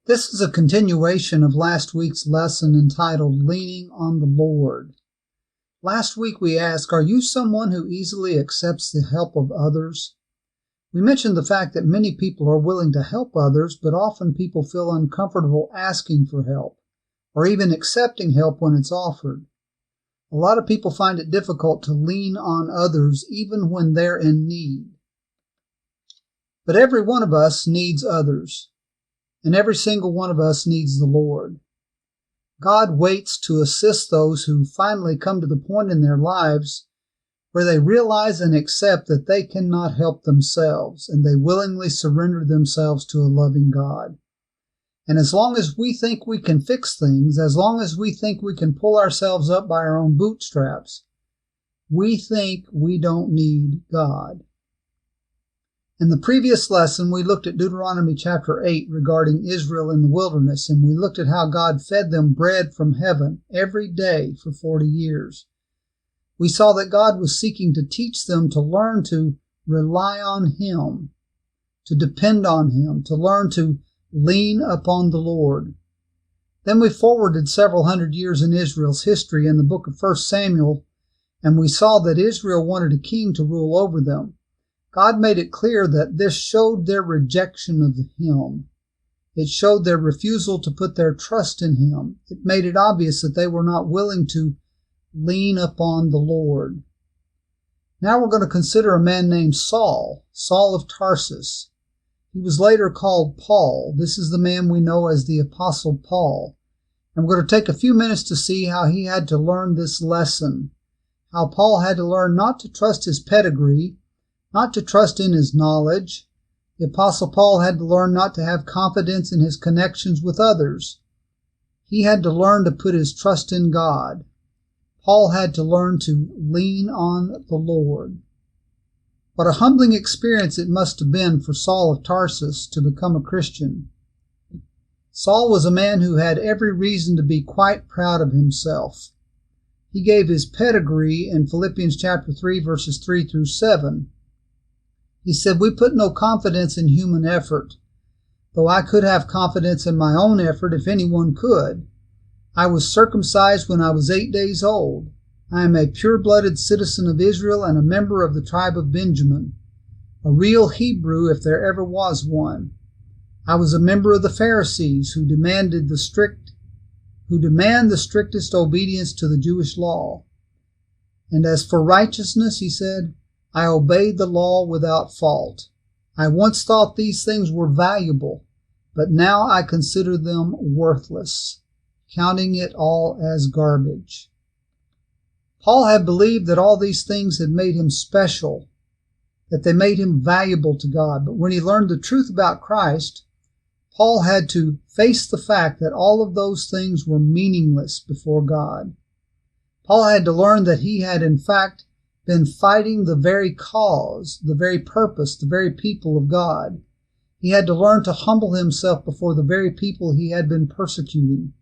This is a continuation of last week's lesson entitled Leaning on the Lord. Last week we asked, are you someone who easily accepts the help of others? We mentioned the fact that many people are willing to help others, but often people feel uncomfortable asking for help, or even accepting help when it's offered. A lot of people find it difficult to lean on others even when they're in need. But every one of us needs others. And every single one of us needs the Lord. God waits to assist those who finally come to the point in their lives where they realize and accept that they cannot help themselves, and they willingly surrender themselves to a loving God. And as long as we think we can fix things, as long as we think we can pull ourselves up by our own bootstraps, we think we don't need God. In the previous lesson, we looked at Deuteronomy chapter 8 regarding Israel in the wilderness, and we looked at how God fed them bread from heaven every day for 40 years. We saw that God was seeking to teach them to learn to rely on Him, to depend on Him, to learn to lean upon the Lord. Then we forwarded several hundred years in Israel's history in the book of 1 Samuel, and we saw that Israel wanted a king to rule over them. God made it clear that this showed their rejection of Him. It showed their refusal to put their trust in Him. It made it obvious that they were not willing to lean upon the Lord. Now we're going to consider a man named Saul of Tarsus. He was later called Paul. This is the man we know as the Apostle Paul. And we're going to take a few minutes to see how he had to learn this lesson, how Paul had to learn not to trust his pedigree, not to trust in his knowledge. The Apostle Paul had to learn not to have confidence in his connections with others. He had to learn to put his trust in God. Paul had to learn to lean on the Lord. What a humbling experience it must have been for Saul of Tarsus to become a Christian. Saul was a man who had every reason to be quite proud of himself. He gave his pedigree in Philippians chapter 3, verses 3 through 7. He said, "We put no confidence in human effort, though I could have confidence in my own effort if anyone could. I was circumcised when I was 8 days old. I am a pure-blooded citizen of Israel and a member of the tribe of Benjamin, a real Hebrew if there ever was one. I was a member of the Pharisees who demand the strictest obedience to the Jewish law. And as for righteousness," he said, "I obeyed the law without fault. I once thought these things were valuable, but now I consider them worthless, counting it all as garbage." Paul had believed that all these things had made him special, that they made him valuable to God. But when he learned the truth about Christ, Paul had to face the fact that all of those things were meaningless before God. Paul had to learn that he had in fact been fighting the very cause, the very purpose, the very people of God. He had to learn to humble himself before the very people he had been persecuting.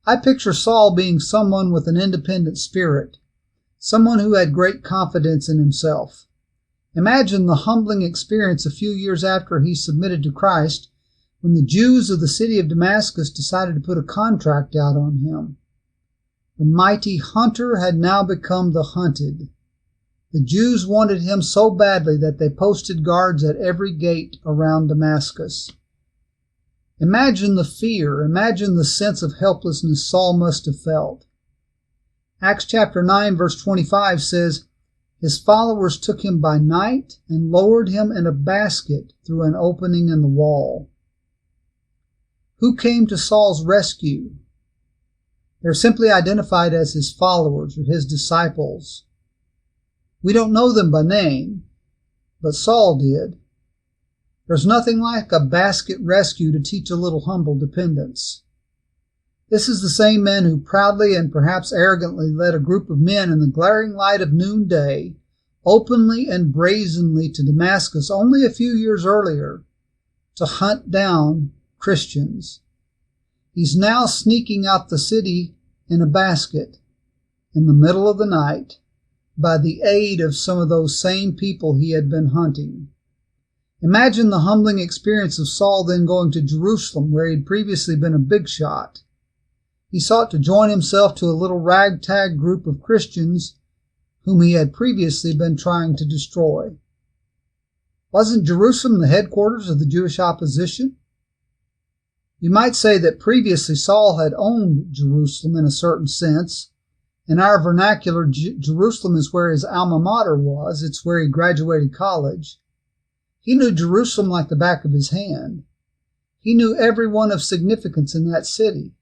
I picture Saul being someone with an independent spirit, someone who had great confidence in himself. Imagine the humbling experience a few years after he submitted to Christ, when the Jews of the city of Damascus decided to put a contract out on him. The mighty hunter had now become the hunted. The Jews wanted him so badly that they posted guards at every gate around Damascus. Imagine the fear, imagine the sense of helplessness Saul must have felt. Acts chapter 9 verse 25 says, "His followers took him by night and lowered him in a basket through an opening in the wall." Who came to Saul's rescue? They're simply identified as his followers or his disciples. We don't know them by name, but Saul did. There's nothing like a basket rescue to teach a little humble dependence. This is the same man who proudly and perhaps arrogantly led a group of men in the glaring light of noonday, openly and brazenly to Damascus only a few years earlier, to hunt down Christians. He's now sneaking out the city in a basket in the middle of the night, by the aid of some of those same people he had been hunting. Imagine the humbling experience of Saul then going to Jerusalem, where he had previously been a big shot. He sought to join himself to a little ragtag group of Christians whom he had previously been trying to destroy. Wasn't Jerusalem the headquarters of the Jewish opposition? You might say that previously Saul had owned Jerusalem in a certain sense. In our vernacular, Jerusalem is where his alma mater was. It's where he graduated college. He knew Jerusalem like the back of his hand. He knew everyone of significance in that city.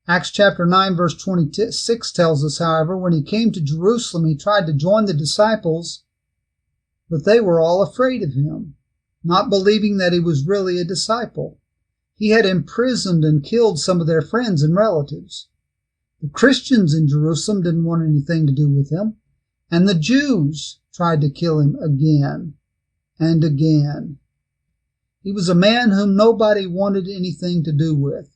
Acts chapter 9 verse 26 tells us, however, when he came to Jerusalem, he tried to join the disciples, but they were all afraid of him, not believing that he was really a disciple. He had imprisoned and killed some of their friends and relatives. The Christians in Jerusalem didn't want anything to do with him, and the Jews tried to kill him again and again. He was a man whom nobody wanted anything to do with.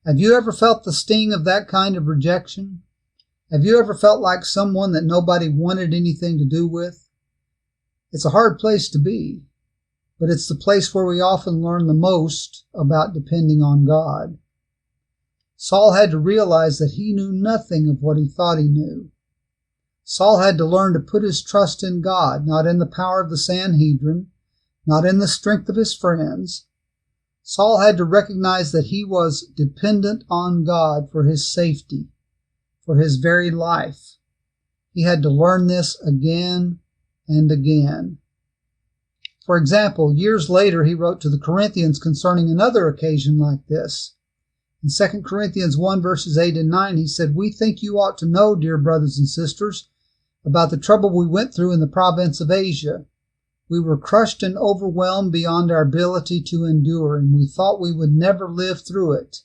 Have you ever felt the sting of that kind of rejection? Have you ever felt like someone that nobody wanted anything to do with? It's a hard place to be, but it's the place where we often learn the most about depending on God. Saul had to realize that he knew nothing of what he thought he knew. Saul had to learn to put his trust in God, not in the power of the Sanhedrin, not in the strength of his friends. Saul had to recognize that he was dependent on God for his safety, for his very life. He had to learn this again and again. For example, years later he wrote to the Corinthians concerning another occasion like this. In 2 Corinthians 1 verses 8 and 9 he said, "We think you ought to know, dear brothers and sisters, about the trouble we went through in the province of Asia. We were crushed and overwhelmed beyond our ability to endure, and we thought we would never live through it.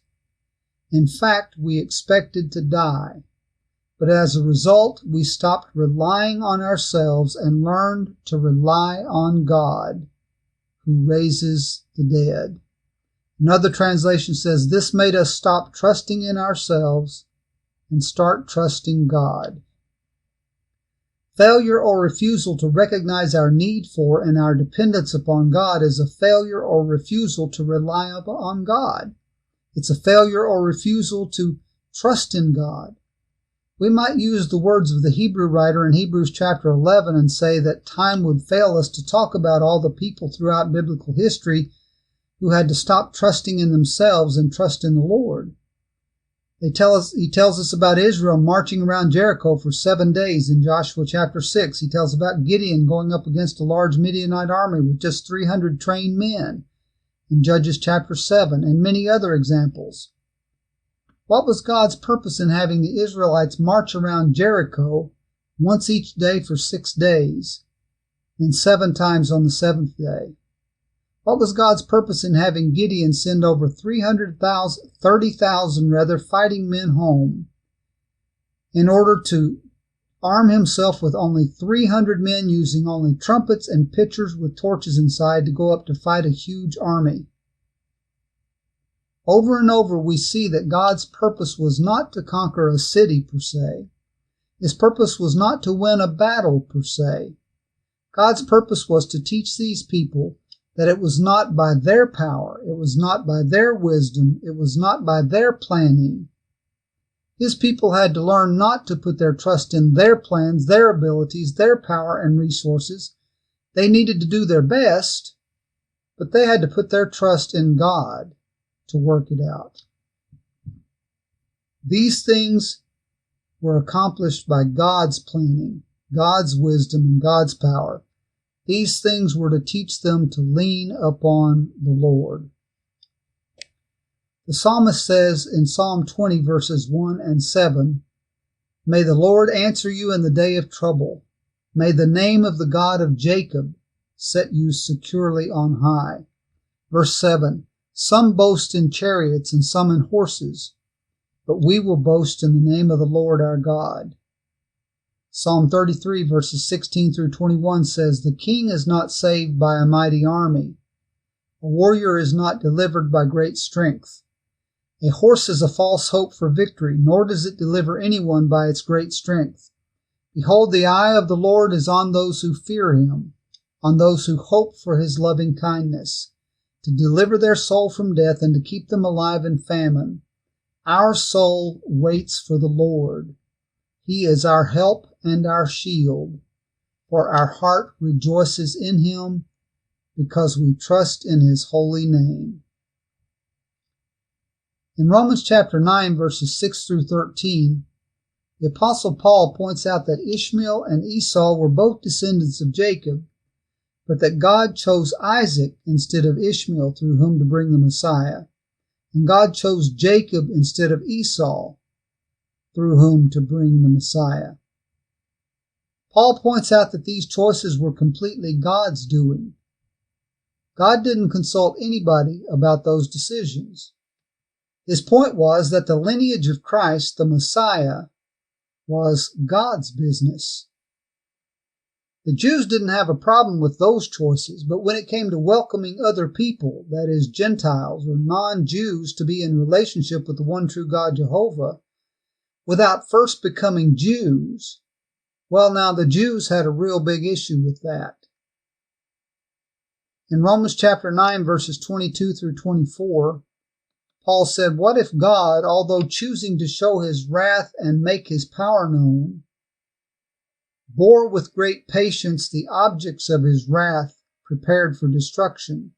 In fact, we expected to die. But as a result, we stopped relying on ourselves and learned to rely on God, who raises the dead." Another translation says, "This made us stop trusting in ourselves and start trusting God." Failure or refusal to recognize our need for and our dependence upon God is a failure or refusal to rely on God. It's a failure or refusal to trust in God. We might use the words of the Hebrew writer in Hebrews chapter 11 and say that time would fail us to talk about all the people throughout biblical history who had to stop trusting in themselves and trust in the Lord. He tells us about Israel marching around Jericho for 7 days in Joshua chapter 6. He tells about Gideon going up against a large Midianite army with just 300 trained men in Judges chapter 7, and many other examples. What was God's purpose in having the Israelites march around Jericho once each day for 6 days, and 7 times on the 7th day? What was God's purpose in having Gideon send over 30,000 fighting men home in order to arm himself with only 300 men using only trumpets and pitchers with torches inside to go up to fight a huge army? Over and over we see that God's purpose was not to conquer a city per se. His purpose was not to win a battle per se. God's purpose was to teach these people that it was not by their power, it was not by their wisdom, it was not by their planning. His people had to learn not to put their trust in their plans, their abilities, their power and resources. They needed to do their best, but they had to put their trust in God to work it out. These things were accomplished by God's planning, God's wisdom, and God's power. These things were to teach them to lean upon the Lord. The psalmist says in Psalm 20 verses 1 and 7, "May the Lord answer you in the day of trouble. May the name of the God of Jacob set you securely on high." Verse 7, "Some boast in chariots and some in horses, but we will boast in the name of the Lord our God." Psalm 33 verses 16 through 21 says, "The king is not saved by a mighty army. A warrior is not delivered by great strength. A horse is a false hope for victory, nor does it deliver anyone by its great strength. Behold, the eye of the Lord is on those who fear him, on those who hope for his loving kindness, to deliver their soul from death and to keep them alive in famine. Our soul waits for the Lord. He is our help and our shield, for our heart rejoices in him because we trust in his holy name. In Romans chapter 9, verses 6 through 13, the Apostle Paul points out that Ishmael and Esau were both descendants of Jacob, but that God chose Isaac instead of Ishmael through whom to bring the Messiah, and God chose Jacob instead of Esau through whom to bring the Messiah. Paul points out that these choices were completely God's doing. God didn't consult anybody about those decisions. His point was that the lineage of Christ, the Messiah, was God's business. The Jews didn't have a problem with those choices, but when it came to welcoming other people, that is, Gentiles or non-Jews, to be in relationship with the one true God Jehovah, without first becoming Jews, well, now the Jews had a real big issue with that. In Romans chapter 9, verses 22 through 24, Paul said, "What if God, although choosing to show his wrath and make his power known, bore with great patience the objects of his wrath prepared for destruction?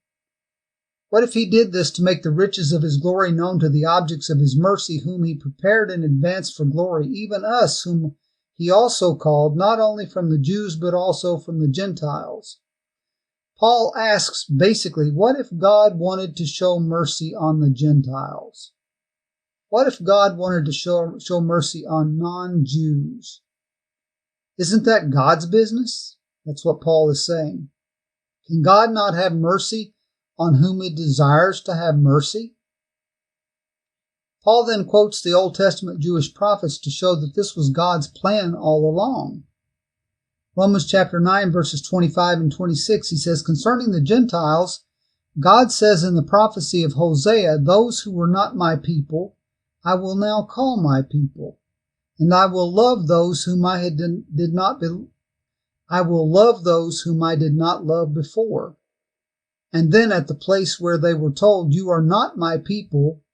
What if he did this to make the riches of his glory known to the objects of his mercy, whom he prepared in advance for glory, even us, whom he also called, not only from the Jews, but also from the Gentiles?" Paul asks basically, what if God wanted to show mercy on the Gentiles? What if God wanted to show mercy on non-Jews? Isn't that God's business? That's what Paul is saying. Can God not have mercy on whom he desires to have mercy? Paul then quotes the Old Testament Jewish prophets to show that this was God's plan all along. Romans chapter 9, verses 25 and 26, he says, "Concerning the Gentiles, God says in the prophecy of Hosea, 'Those who were not my people, I will now call my people, and I will love those whom I did not love before.' And then at the place where they were told, 'You are not my people,'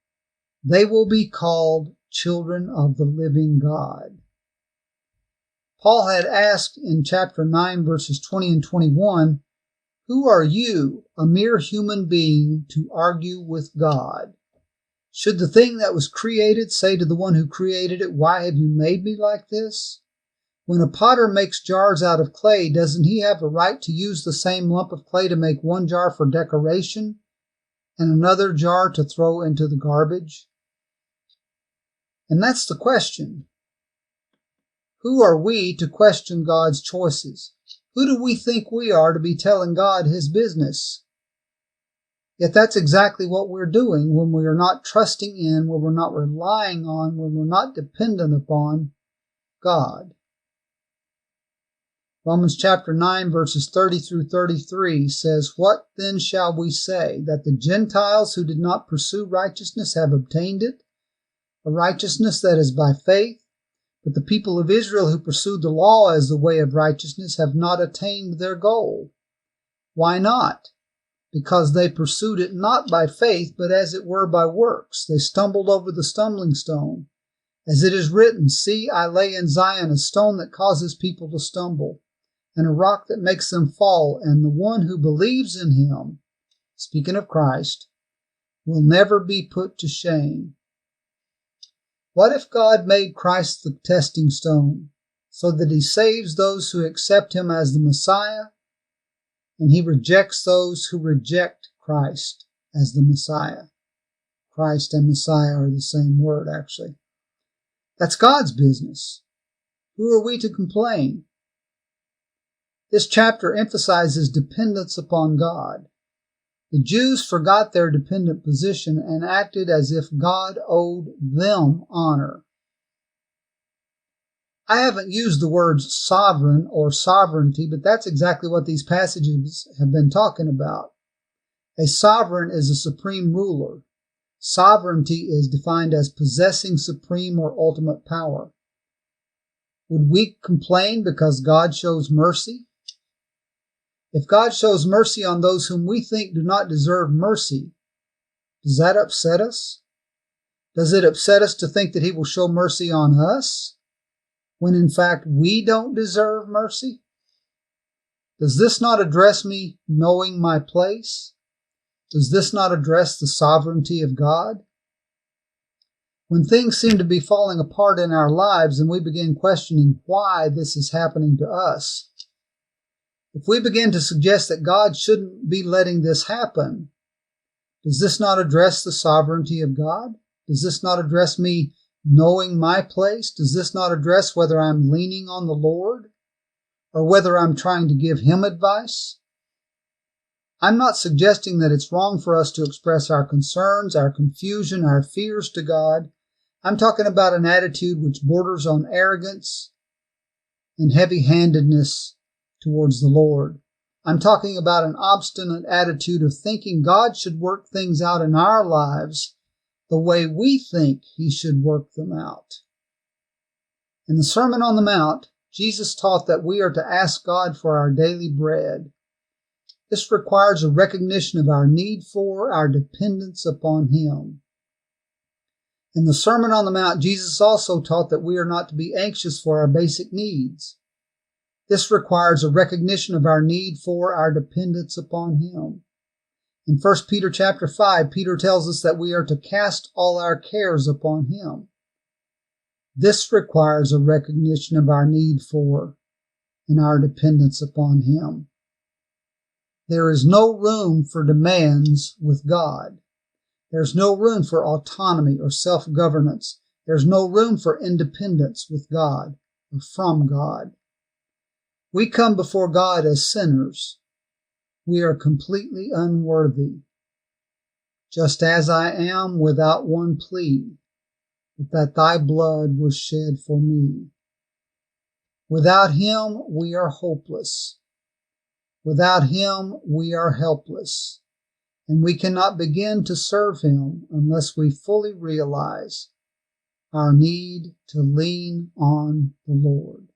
they will be called children of the living God." Paul had asked in chapter 9, verses 20 and 21, "Who are you, a mere human being, to argue with God? Should the thing that was created say to the one who created it, 'Why have you made me like this?' When a potter makes jars out of clay, doesn't he have a right to use the same lump of clay to make one jar for decoration and another jar to throw into the garbage?" And that's the question. Who are we to question God's choices? Who do we think we are to be telling God his business? Yet that's exactly what we're doing when we are not trusting in, when we're not relying on, when we're not dependent upon God. Romans chapter 9, verses 30 through 33 says, "What then shall we say? That the Gentiles who did not pursue righteousness have obtained it, a righteousness that is by faith? But the people of Israel who pursued the law as the way of righteousness have not attained their goal. Why not? Because they pursued it not by faith, but as it were by works. They stumbled over the stumbling stone. As it is written, 'See, I lay in Zion a stone that causes people to stumble, and a rock that makes them fall, and the one who believes in him,'" speaking of Christ, "'will never be put to shame.' What if God made Christ the testing stone, so that he saves those who accept him as the Messiah, and he rejects those who reject Christ as the Messiah? Christ and Messiah are the same word, actually. That's God's business. Who are we to complain? This chapter emphasizes dependence upon God. The Jews forgot their dependent position and acted as if God owed them honor. I haven't used the words sovereign or sovereignty, but that's exactly what these passages have been talking about. A sovereign is a supreme ruler. Sovereignty is defined as possessing supreme or ultimate power. Would we complain because God shows mercy? If God shows mercy on those whom we think do not deserve mercy, does that upset us? Does it upset us to think that He will show mercy on us when in fact we don't deserve mercy? Does this not address me knowing my place? Does this not address the sovereignty of God? When things seem to be falling apart in our lives and we begin questioning why this is happening to us, if we begin to suggest that God shouldn't be letting this happen, does this not address the sovereignty of God? Does this not address me knowing my place? Does this not address whether I'm leaning on the Lord or whether I'm trying to give Him advice? I'm not suggesting that it's wrong for us to express our concerns, our confusion, our fears to God. I'm talking about an attitude which borders on arrogance and heavy-handedness towards the Lord. I'm talking about an obstinate attitude of thinking God should work things out in our lives the way we think He should work them out. In the Sermon on the Mount, Jesus taught that we are to ask God for our daily bread. This requires a recognition of our need for, our dependence upon Him. In the Sermon on the Mount, Jesus also taught that we are not to be anxious for our basic needs. This requires a recognition of our need for, our dependence upon Him. In 1 Peter chapter 5, Peter tells us that we are to cast all our cares upon Him. This requires a recognition of our need for and our dependence upon Him. There is no room for demands with God. There's no room for autonomy or self-governance. There's no room for independence with God or from God. We come before God as sinners. We are completely unworthy. Just as I am, without one plea, but that Thy blood was shed for me. Without Him, we are hopeless. Without Him, we are helpless, and we cannot begin to serve Him unless we fully realize our need to lean on the Lord.